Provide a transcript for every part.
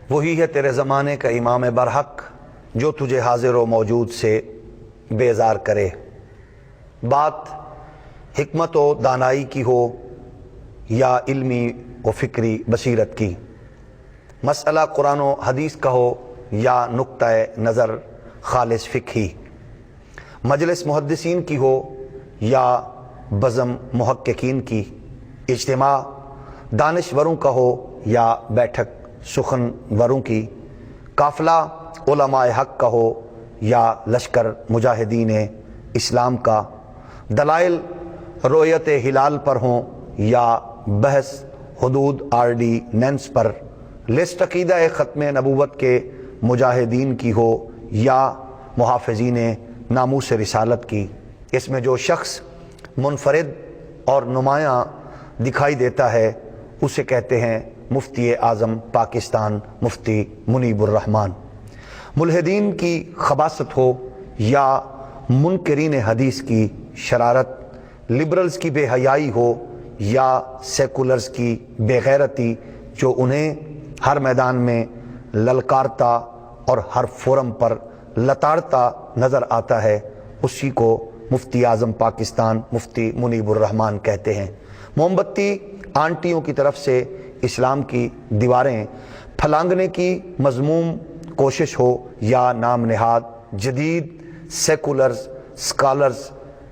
وہی ہے تیرے زمانے کا امام برحق جو تجھے حاضر و موجود سے بیزار کرے۔ بات حکمت و دانائی کی ہو یا علمی و فکری بصیرت کی، مسئلہ قرآن و حدیث کا ہو یا نقطہ نظر خالص فقہی، مجلس محدثین کی ہو یا بزم محققین کی، اجتماع دانشوروں کا ہو یا بیٹھک سخن وروں کی، قافلہ علماء حق کا ہو یا لشکر مجاہدین اسلام کا، دلائل رؤیت ہلال پر ہوں یا بحث حدود آرڈیننس پر، لسٹ عقیدہ ختم نبوت کے مجاہدین کی ہو یا محافظین ناموس رسالت کی۔ اس میں جو شخص منفرد اور نمایاں دکھائی دیتا ہے اسے کہتے ہیں مفتی اعظم پاکستان مفتی منیب الرحمان۔ ملحدین کی خباثت ہو یا منکرین حدیث کی شرارت، لبرلز کی بے حیائی ہو یا سیکولرز کی بے غیرتی جو انہیں ہر میدان میں للکارتا اور ہر فورم پر لتاڑتا نظر آتا ہے، اسی کو مفتی اعظم پاکستان مفتی منیب الرحمان کہتے ہیں۔ موم بتی آنٹیوں کی طرف سے اسلام کی دیواریں پھلانگنے کی مذموم کوشش ہو یا نام نہاد جدید سیکولرز سکالرز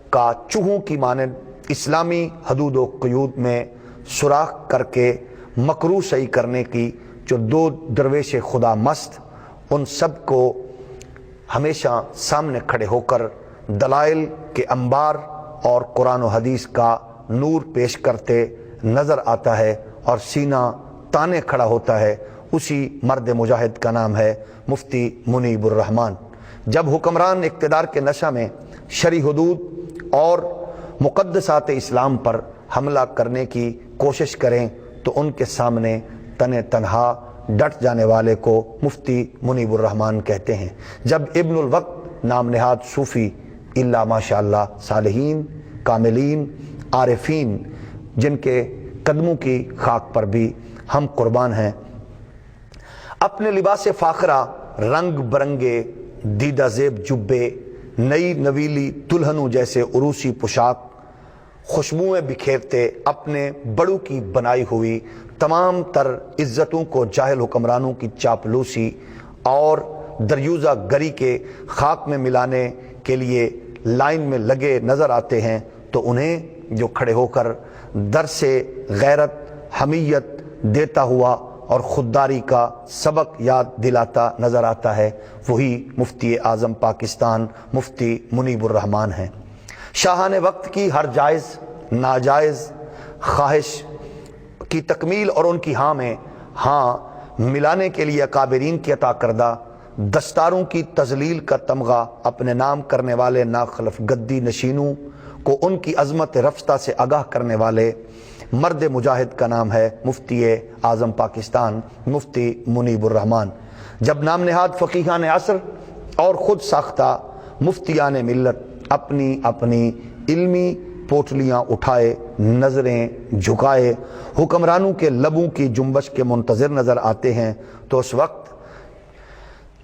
کا چوہوں کی مانند اسلامی حدود و قیود میں سوراخ کر کے مکروہ صحیح کرنے کی جو دو درویش خدا مست، ان سب کو ہمیشہ سامنے کھڑے ہو کر دلائل کے انبار اور قرآن و حدیث کا نور پیش کرتے نظر آتا ہے اور سینہ تانے کھڑا ہوتا ہے، اسی مرد مجاہد کا نام ہے مفتی منیب الرحمان۔ جب حکمران اقتدار کے نشہ میں شرعی حدود اور مقدسات اسلام پر حملہ کرنے کی کوشش کریں تو ان کے سامنے تن تنہا ڈٹ جانے والے کو مفتی منیب الرحمان کہتے ہیں۔ جب ابن الوقت نام نہاد صوفی اللہ ماشاءاللہ صالحین کاملین عارفین جن کے قدموں کی خاک پر بھی ہم قربان ہیں، اپنے لباس فاخرہ رنگ برنگے دیدہ زیب جبے، نئی نویلی دلہنوں جیسے عروسی پوشاک، خوشبوئیں بکھیرتے اپنے بڑوں کی بنائی ہوئی تمام تر عزتوں کو جاہل حکمرانوں کی چاپلوسی اور دریوزہ گری کے خاک میں ملانے کے لیے لائن میں لگے نظر آتے ہیں، تو انہیں جو کھڑے ہو کر در سے غیرت حمیت دیتا ہوا اور خودداری کا سبق یاد دلاتا نظر آتا ہے، وہی مفتی اعظم پاکستان مفتی منیب الرحمان ہیں۔ شاہان وقت کی ہر جائز ناجائز خواہش کی تکمیل اور ان کی ہاں میں ہاں ملانے کے لیے اکابرین کی عطا کردہ دستاروں کی تذلیل کا تمغہ اپنے نام کرنے والے ناخلف گدی نشینوں کو ان کی عظمت رفتہ سے آگاہ کرنے والے مرد مجاہد کا نام ہے مفتی اعظم پاکستان مفتی منیب الرحمان۔ جب نام نہاد فقیہان عصر اور خود ساختہ مفتیان ملت اپنی اپنی علمی پوٹلیاں اٹھائے نظریں جھکائے حکمرانوں کے لبوں کی جنبش کے منتظر نظر آتے ہیں، تو اس وقت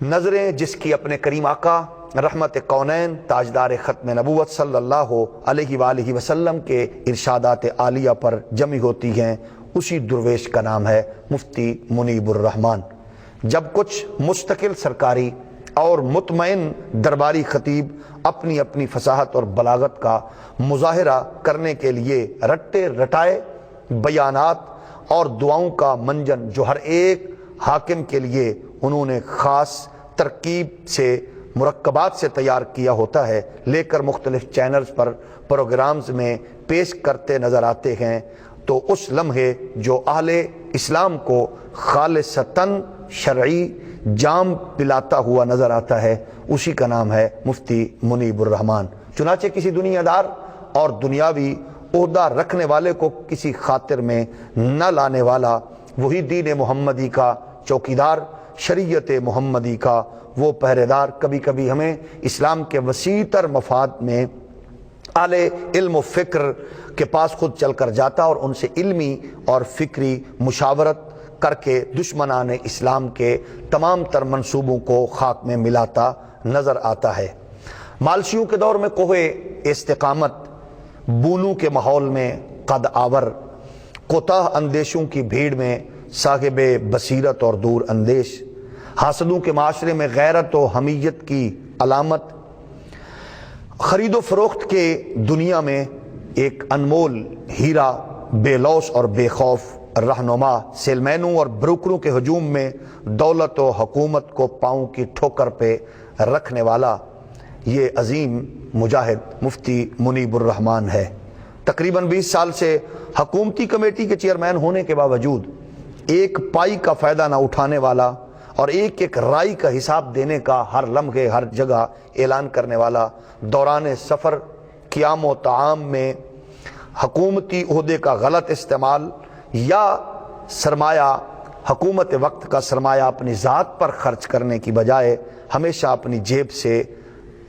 نظریں جس کی اپنے کریم آقا رحمت کونین تاجدار ختم نبوت صلی اللہ علیہ وآلہ وسلم کے ارشادات عالیہ پر جمع ہوتی ہیں، اسی درویش کا نام ہے مفتی منیب الرحمان۔ جب کچھ مستقل سرکاری اور مطمئن درباری خطیب اپنی اپنی فصاحت اور بلاغت کا مظاہرہ کرنے کے لیے رٹے رٹائے بیانات اور دعاؤں کا منجن جو ہر ایک حاکم کے لیے انہوں نے خاص ترکیب سے مرکبات سے تیار کیا ہوتا ہے لے کر مختلف چینلز پر پروگرامز میں پیش کرتے نظر آتے ہیں، تو اس لمحے جو اہل اسلام کو خالصتاً شرعی جام پلاتا ہوا نظر آتا ہے، اسی کا نام ہے مفتی منیب الرحمان۔ چنانچہ کسی دنیا دار اور دنیاوی عہدہ رکھنے والے کو کسی خاطر میں نہ لانے والا، وہی دین محمدی کا چوکیدار، شریعت محمدی کا وہ پہرے دار، کبھی کبھی ہمیں اسلام کے وسیع تر مفاد میں اہل علم و فکر کے پاس خود چل کر جاتا اور ان سے علمی اور فکری مشاورت کر کے دشمنان اسلام کے تمام تر منصوبوں کو خاک میں ملاتا نظر آتا ہے۔ مالشیوں کے دور میں کوہ استقامت بونو کے ماحول میں قد آور، کوتاہ اندیشوں کی بھیڑ میں صاحب بصیرت اور دور اندیش، حاسدوں کے معاشرے میں غیرت و حمیت کی علامت، خرید و فروخت کے دنیا میں ایک انمول ہیرا، بے لوث اور بے خوف رہنما، سیلمینوں اور بروکروں کے ہجوم میں دولت و حکومت کو پاؤں کی ٹھوکر پہ رکھنے والا یہ عظیم مجاہد مفتی منیب الرحمان ہے۔ تقریباً 20 سال سے حکومتی کمیٹی کے چیئرمین ہونے کے باوجود ایک پائی کا فائدہ نہ اٹھانے والا اور ایک ایک رائی کا حساب دینے کا ہر لمحے ہر جگہ اعلان کرنے والا، دوران سفر قیام و طعام میں حکومتی عہدے کا غلط استعمال یا سرمایہ، حکومت وقت کا سرمایہ اپنی ذات پر خرچ کرنے کی بجائے ہمیشہ اپنی جیب سے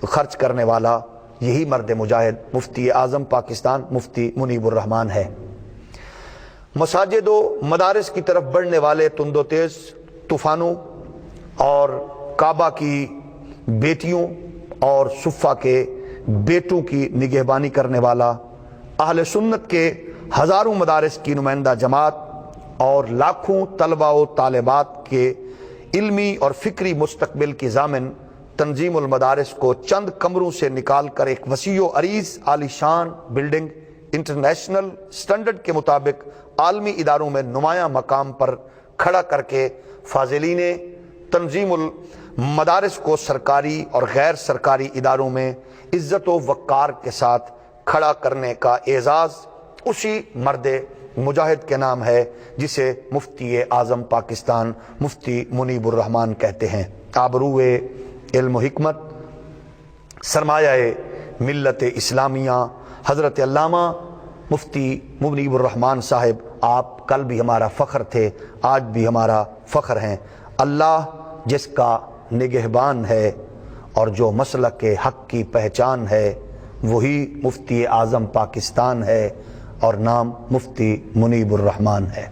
خرچ کرنے والا، یہی مرد مجاہد مفتی اعظم پاکستان مفتی منیب الرحمان ہے۔ مساجد و مدارس کی طرف بڑھنے والے تند و تیز طوفانوں اور کعبہ کی بیٹیوں اور صفہ کے بیٹوں کی نگہبانی کرنے والا، اہل سنت کے ہزاروں مدارس کی نمائندہ جماعت اور لاکھوں طلباء و طالبات کے علمی اور فکری مستقبل کی ضامن، تنظیم المدارس کو چند کمروں سے نکال کر ایک وسیع و عریض عالی شان بلڈنگ انٹرنیشنل سٹینڈرڈ کے مطابق عالمی اداروں میں نمایاں مقام پر کھڑا کر کے فاضلین تنظیم المدارس کو سرکاری اور غیر سرکاری اداروں میں عزت و وقار کے ساتھ کھڑا کرنے کا اعزاز اسی مرد مجاہد کے نام ہے جسے مفتی اعظم پاکستان مفتی منیب الرحمان کہتے ہیں۔ آبرو علم و حکمت، سرمایہ ملت اسلامیہ حضرت علامہ مفتی منیب الرحمان صاحب، آپ کل بھی ہمارا فخر تھے، آج بھی ہمارا فخر ہیں۔ اللہ جس کا نگہبان ہے اور جو مسلک کے حق کی پہچان ہے وہی مفتی اعظم پاکستان ہے اور نام مفتی منیب الرحمان ہے۔